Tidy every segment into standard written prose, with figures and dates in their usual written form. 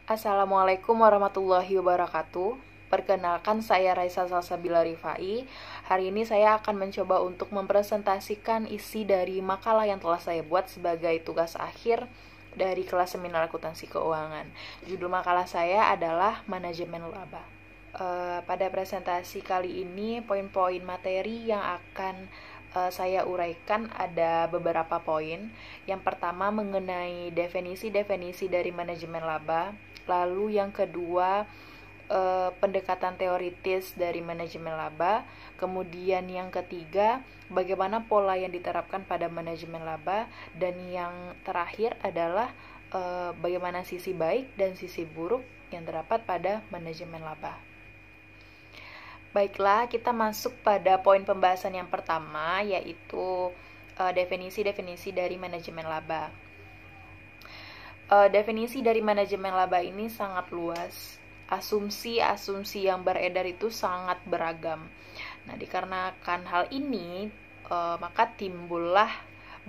Assalamualaikum warahmatullahi wabarakatuh. Perkenalkan, saya Raisa Salsabila Rifai. Hari ini saya akan mencoba untuk mempresentasikan isi dari makalah yang telah saya buat sebagai tugas akhir dari kelas seminar akuntansi keuangan. Judul makalah saya adalah Manajemen Laba. Pada presentasi kali ini, poin-poin materi yang akan saya uraikan ada beberapa poin. Yang pertama mengenai definisi-definisi dari manajemen laba. Lalu yang kedua, pendekatan teoritis dari manajemen laba. Kemudian yang ketiga, bagaimana pola yang diterapkan pada manajemen laba. Dan yang terakhir adalah bagaimana sisi baik dan sisi buruk yang terdapat pada manajemen laba. Baiklah, kita masuk pada poin pembahasan yang pertama, yaitu definisi-definisi dari manajemen laba. Definisi dari manajemen laba ini sangat luas. Asumsi-asumsi yang beredar itu sangat beragam. Nah, dikarenakan hal ini, maka timbullah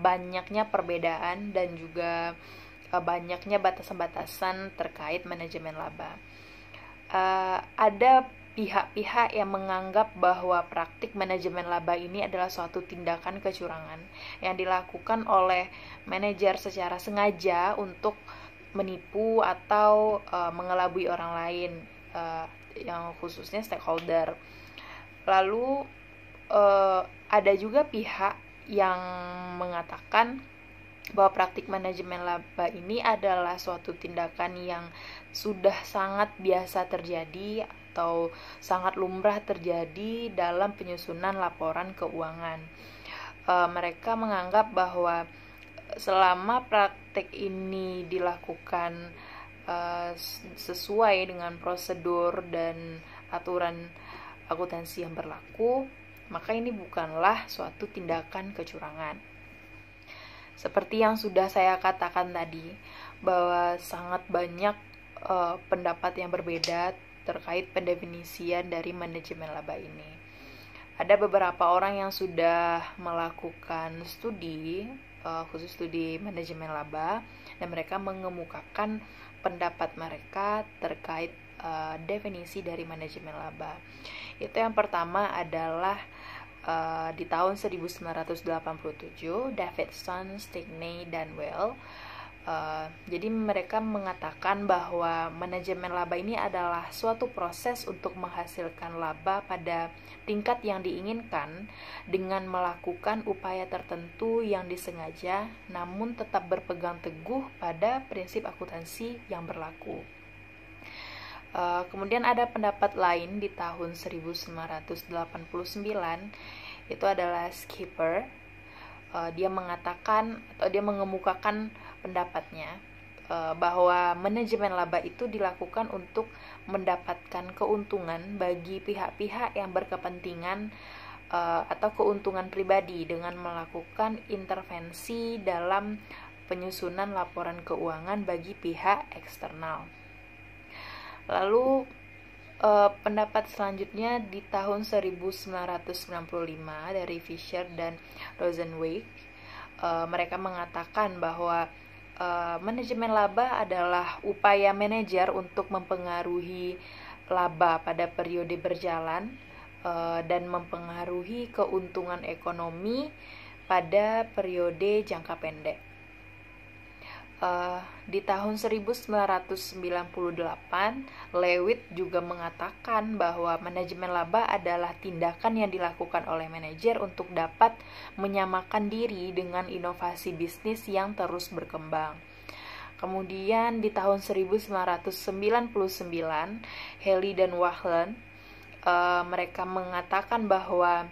banyaknya perbedaan dan juga banyaknya batasan-batasan terkait manajemen laba. Ada pihak-pihak yang menganggap bahwa praktik manajemen laba ini adalah suatu tindakan kecurangan yang dilakukan oleh manajer secara sengaja untuk menipu atau mengelabui orang lain, yang khususnya stakeholder. Lalu ada juga pihak yang mengatakan bahwa praktik manajemen laba ini adalah suatu tindakan yang sudah sangat biasa terjadi atau sangat lumrah terjadi dalam penyusunan laporan keuangan. Mereka menganggap bahwa selama praktik ini dilakukan sesuai dengan prosedur dan aturan akuntansi yang berlaku, maka ini bukanlah suatu tindakan kecurangan. Seperti yang sudah saya katakan tadi, bahwa sangat banyak pendapat yang berbeda terkait pendefinisian dari manajemen laba ini. Ada beberapa orang yang sudah melakukan studi, khusus studi manajemen laba, dan mereka mengemukakan pendapat mereka terkait definisi dari manajemen laba. Itu yang pertama adalah di tahun 1987, Davidson, Stickney, dan Weil. Jadi mereka mengatakan bahwa manajemen laba ini adalah suatu proses untuk menghasilkan laba pada tingkat yang diinginkan dengan melakukan upaya tertentu yang disengaja, namun tetap berpegang teguh pada prinsip akuntansi yang berlaku. Kemudian ada pendapat lain di tahun 1989, itu adalah Skipper. Dia mengatakan atau dia mengemukakan pendapatnya bahwa manajemen laba itu dilakukan untuk mendapatkan keuntungan bagi pihak-pihak yang berkepentingan atau keuntungan pribadi dengan melakukan intervensi dalam penyusunan laporan keuangan bagi pihak eksternal. Lalu pendapat selanjutnya di tahun 1995 dari Fisher dan Rosenzweig. Mereka mengatakan bahwa manajemen laba adalah upaya manajer untuk mempengaruhi laba pada periode berjalan dan mempengaruhi keuntungan ekonomi pada periode jangka pendek. Di tahun 1998, Lewitt juga mengatakan bahwa manajemen laba adalah tindakan yang dilakukan oleh manajer untuk dapat menyamakan diri dengan inovasi bisnis yang terus berkembang. Kemudian di tahun 1999, Haley dan Wahlen mereka mengatakan bahwa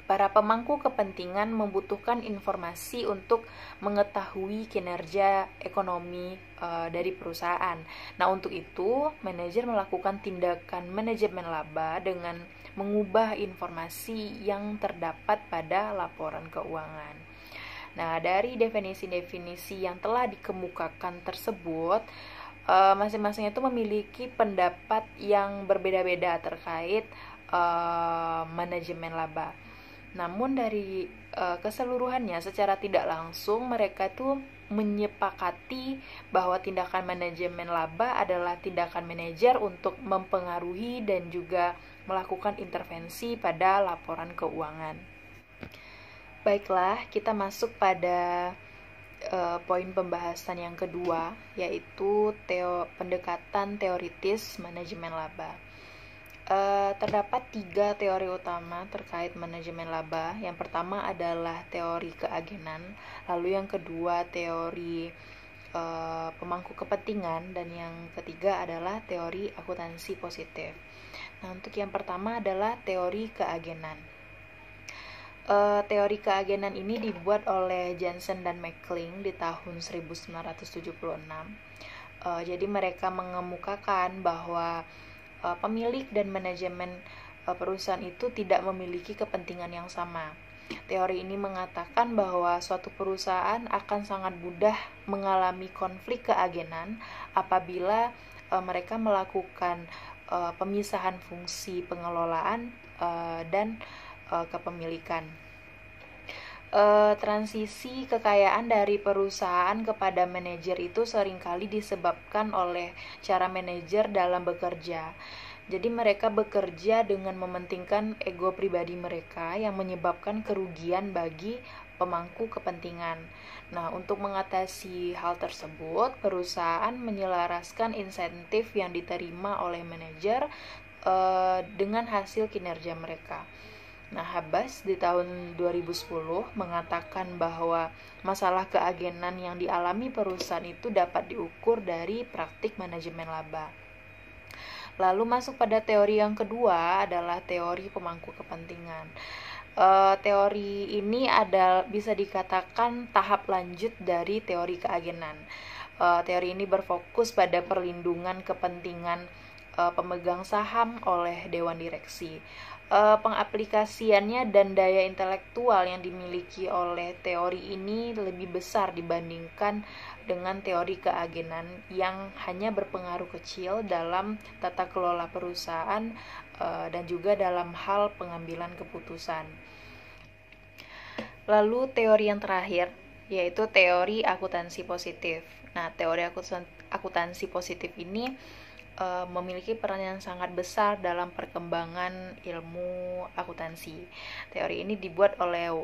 para pemangku kepentingan membutuhkan informasi untuk mengetahui kinerja ekonomi dari perusahaan. Nah, untuk itu, manajer melakukan tindakan manajemen laba dengan mengubah informasi yang terdapat pada laporan keuangan. Nah, dari definisi-definisi yang telah dikemukakan tersebut, masing-masing itu memiliki pendapat yang berbeda-beda terkait manajemen laba. Namun dari keseluruhannya secara tidak langsung mereka itu menyepakati bahwa tindakan manajemen laba adalah tindakan manajer untuk mempengaruhi dan juga melakukan intervensi pada laporan keuangan. Baiklah, kita masuk pada poin pembahasan yang kedua, yaitu pendekatan teoritis manajemen laba. Terdapat 3 teori utama terkait manajemen laba. Yang pertama adalah teori keagenan, lalu yang kedua teori pemangku kepentingan, dan yang ketiga adalah teori akuntansi positif. Nah, untuk yang pertama adalah teori keagenan. Teori keagenan ini dibuat oleh Jansen dan McLean di tahun 1976. Jadi mereka mengemukakan bahwa pemilik dan manajemen perusahaan itu tidak memiliki kepentingan yang sama. Teori ini mengatakan bahwa suatu perusahaan akan sangat mudah mengalami konflik keagenan apabila mereka melakukan pemisahan fungsi pengelolaan dan kepemilikan. Transisi kekayaan dari perusahaan kepada manajer itu seringkali disebabkan oleh cara manajer dalam bekerja. Jadi mereka bekerja dengan mementingkan ego pribadi mereka yang menyebabkan kerugian bagi pemangku kepentingan. Nah, untuk mengatasi hal tersebut, perusahaan menyelaraskan insentif yang diterima oleh manajer dengan hasil kinerja mereka. Nah, Habas di tahun 2010 mengatakan bahwa masalah keagenan yang dialami perusahaan itu dapat diukur dari praktik manajemen laba. Lalu masuk pada teori yang kedua adalah teori pemangku kepentingan. Teori ini bisa dikatakan tahap lanjut dari teori keagenan. Teori ini berfokus pada perlindungan kepentingan pemegang saham oleh dewan direksi. Pengaplikasiannya dan daya intelektual yang dimiliki oleh teori ini lebih besar dibandingkan dengan teori keagenan yang hanya berpengaruh kecil dalam tata kelola perusahaan dan juga dalam hal pengambilan keputusan. Lalu teori yang terakhir yaitu teori akuntansi positif. Nah, teori akuntansi positif ini memiliki peran yang sangat besar dalam perkembangan ilmu akuntansi. Teori ini dibuat oleh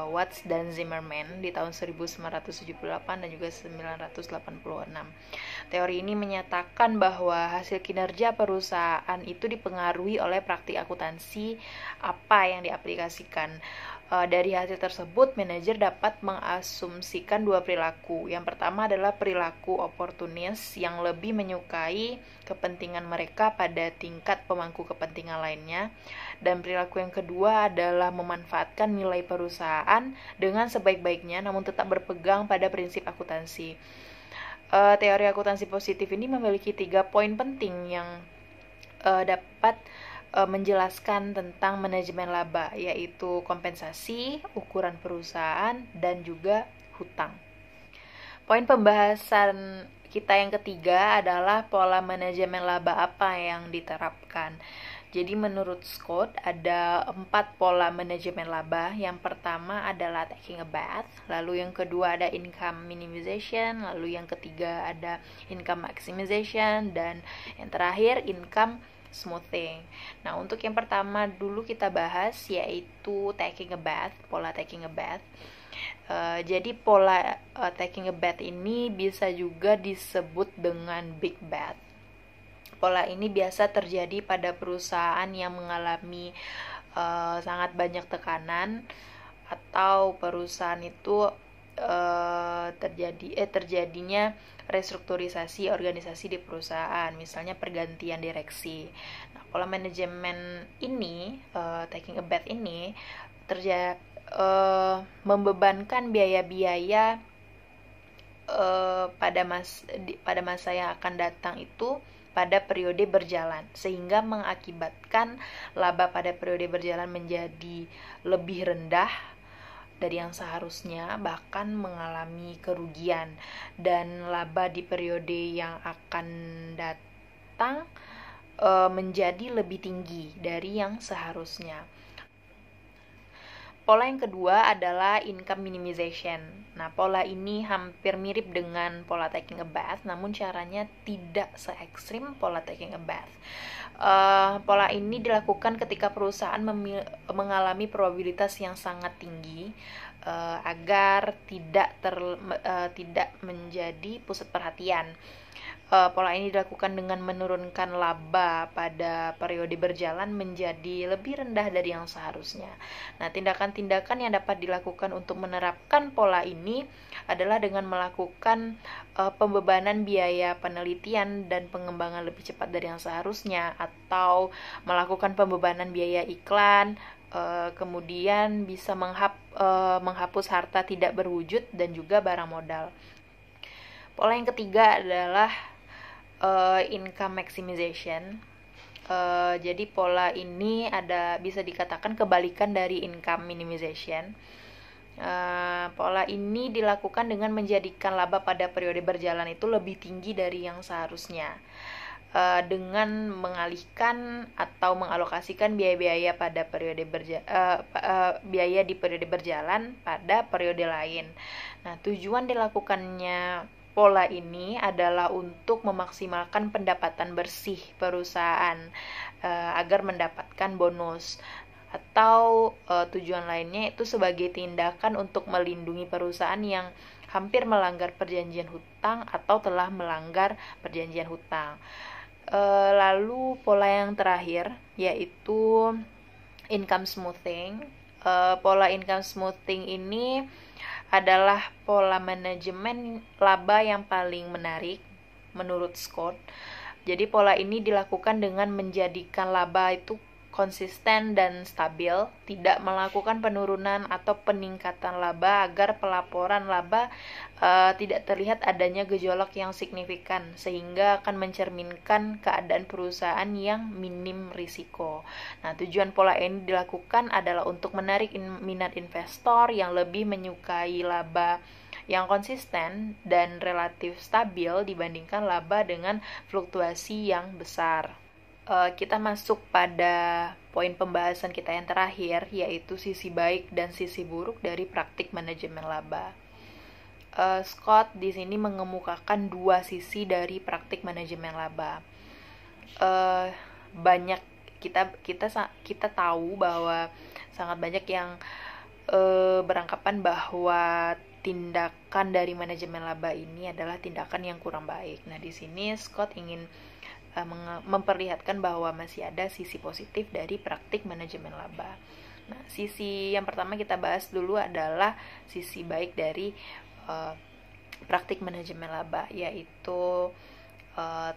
Watts dan Zimmerman di tahun 1978 dan juga 1986. Teori ini menyatakan bahwa hasil kinerja perusahaan itu dipengaruhi oleh praktik akuntansi apa yang diaplikasikan. Dari hasil tersebut, manajer dapat mengasumsikan 2 perilaku. Yang pertama adalah perilaku oportunis yang lebih menyukai kepentingan mereka pada tingkat pemangku kepentingan lainnya. Dan perilaku yang kedua adalah memanfaatkan nilai perusahaan dengan sebaik-baiknya namun tetap berpegang pada prinsip akuntansi. Teori akuntansi positif ini memiliki 3 poin penting yang dapat menjelaskan tentang manajemen laba, yaitu kompensasi, ukuran perusahaan, dan juga hutang. Poin pembahasan kita yang ketiga adalah pola manajemen laba apa yang diterapkan. Jadi menurut Scott ada 4 pola manajemen laba. Yang pertama adalah taking a bath, lalu yang kedua ada income minimization, lalu yang ketiga ada income maximization, dan yang terakhir income smoothing. Nah, untuk yang pertama dulu kita bahas yaitu taking a bath, pola taking a bath. Jadi pola taking a bath ini bisa juga disebut dengan big bath. Pola ini biasa terjadi pada perusahaan yang mengalami sangat banyak tekanan atau perusahaan itu terjadinya restrukturisasi organisasi di perusahaan, misalnya pergantian direksi. Nah, pola manajemen ini, taking a bath ini membebankan biaya-biaya pada masa yang akan datang itu pada periode berjalan, sehingga mengakibatkan laba pada periode berjalan menjadi lebih rendah dari yang seharusnya, bahkan mengalami kerugian, dan laba di periode yang akan datang menjadi lebih tinggi dari yang seharusnya. Pola yang kedua adalah income minimization. Nah, pola ini hampir mirip dengan pola taking a bath, namun caranya tidak se-ekstrim pola taking a bath. Pola ini dilakukan ketika perusahaan mengalami probabilitas yang sangat tinggi agar tidak menjadi pusat perhatian. Pola ini dilakukan dengan menurunkan laba pada periode berjalan menjadi lebih rendah dari yang seharusnya. Nah, tindakan-tindakan yang dapat dilakukan untuk menerapkan pola ini adalah dengan melakukan pembebanan biaya penelitian dan pengembangan lebih cepat dari yang seharusnya, atau melakukan pembebanan biaya iklan, kemudian bisa menghapus harta tidak berwujud dan juga barang modal. Pola yang ketiga adalah income maximization. Jadi pola ini bisa dikatakan kebalikan dari income minimization. Pola ini dilakukan dengan menjadikan laba pada periode berjalan itu lebih tinggi dari yang seharusnya, dengan mengalihkan atau mengalokasikan biaya-biaya pada biaya di periode berjalan pada periode lain. Nah, tujuan dilakukannya pola ini adalah untuk memaksimalkan pendapatan bersih perusahaan agar mendapatkan bonus, atau tujuan lainnya itu sebagai tindakan untuk melindungi perusahaan yang hampir melanggar perjanjian hutang atau telah melanggar perjanjian hutang. Lalu pola yang terakhir yaitu income smoothing. Pola income smoothing ini adalah pola manajemen laba yang paling menarik menurut Scott. Jadi pola ini dilakukan dengan menjadikan laba itu konsisten dan stabil, tidak melakukan penurunan atau peningkatan laba agar pelaporan laba tidak terlihat adanya gejolak yang signifikan, sehingga akan mencerminkan keadaan perusahaan yang minim risiko. Nah, tujuan pola ini dilakukan adalah untuk menarik minat investor yang lebih menyukai laba yang konsisten dan relatif stabil dibandingkan laba dengan fluktuasi yang besar. Kita masuk pada poin pembahasan kita yang terakhir, yaitu sisi baik dan sisi buruk dari praktik manajemen laba. Scott di sini mengemukakan dua sisi dari praktik manajemen laba. Banyak kita tahu bahwa sangat banyak yang beranggapan bahwa tindakan dari manajemen laba ini adalah tindakan yang kurang baik. Nah, di sini Scott ingin memperlihatkan bahwa masih ada sisi positif dari praktik manajemen laba. Nah, sisi yang pertama kita bahas dulu adalah sisi baik dari praktik manajemen laba, yaitu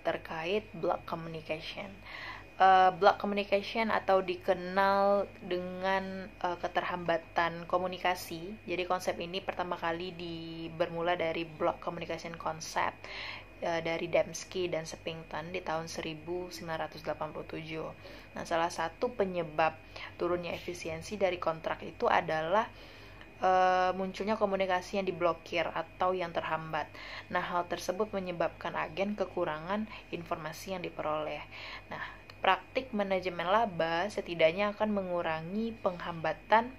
terkait block communication. Block communication atau dikenal dengan keterhambatan komunikasi. Jadi konsep ini pertama kali bermula dari block communication concept dari Dembski dan Shepington di tahun 1987. Nah, salah satu penyebab turunnya efisiensi dari kontrak itu adalah munculnya komunikasi yang diblokir atau yang terhambat. Nah, hal tersebut menyebabkan agen kekurangan informasi yang diperoleh. Nah, praktik manajemen laba setidaknya akan mengurangi penghambatan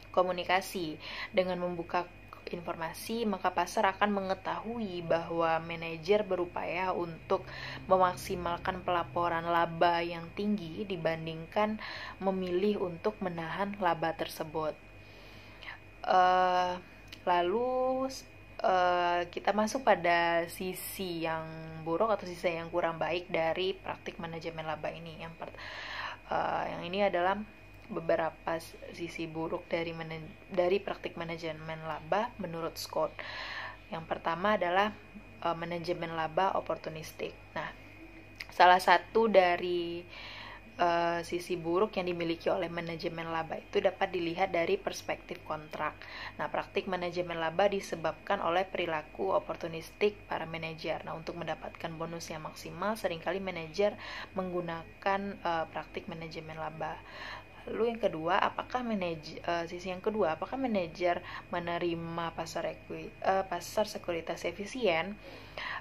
komunikasi. Dengan membuka informasi, maka pasar akan mengetahui bahwa manajer berupaya untuk memaksimalkan pelaporan laba yang tinggi dibandingkan memilih untuk menahan laba tersebut. Lalu kita masuk pada sisi yang buruk atau sisi yang kurang baik dari praktik manajemen laba ini. Yang ini adalah beberapa sisi buruk dari praktik manajemen laba menurut Scott. Yang pertama adalah manajemen laba oportunistik. Nah, salah satu dari sisi buruk yang dimiliki oleh manajemen laba itu dapat dilihat dari perspektif kontrak. Nah, praktik manajemen laba disebabkan oleh perilaku oportunistik para manajer. Nah, untuk mendapatkan bonus yang maksimal, seringkali manajer menggunakan praktik manajemen laba. Lalu yang kedua, sisi yang kedua, apakah manajer menerima pasar sekuritas efisien?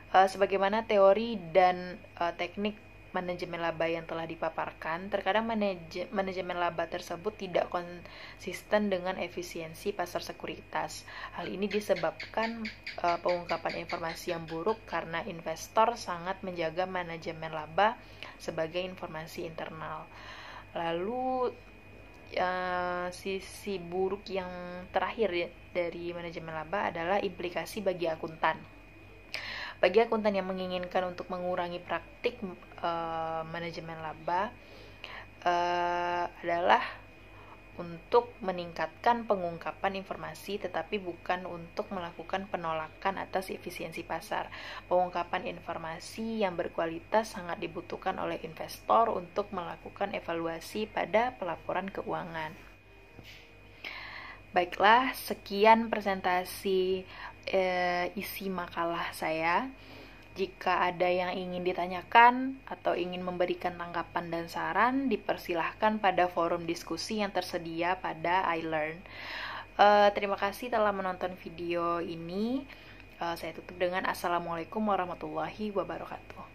Sebagaimana teori dan teknik manajemen laba yang telah dipaparkan, terkadang manajemen laba tersebut tidak konsisten dengan efisiensi pasar sekuritas. Hal ini disebabkan pengungkapan informasi yang buruk karena investor sangat menjaga manajemen laba sebagai informasi internal. Lalu sisi buruk yang terakhir dari manajemen laba adalah implikasi bagi akuntan. Bagi akuntan yang menginginkan untuk mengurangi praktik manajemen laba adalah untuk meningkatkan pengungkapan informasi, tetapi bukan untuk melakukan penolakan atas efisiensi pasar. Pengungkapan informasi yang berkualitas sangat dibutuhkan oleh investor untuk melakukan evaluasi pada pelaporan keuangan. Baiklah, sekian presentasi isi makalah saya. Jika ada yang ingin ditanyakan atau ingin memberikan tanggapan dan saran, dipersilahkan pada forum diskusi yang tersedia pada iLearn. Terima kasih telah menonton video ini. Saya tutup dengan Assalamualaikum warahmatullahi wabarakatuh.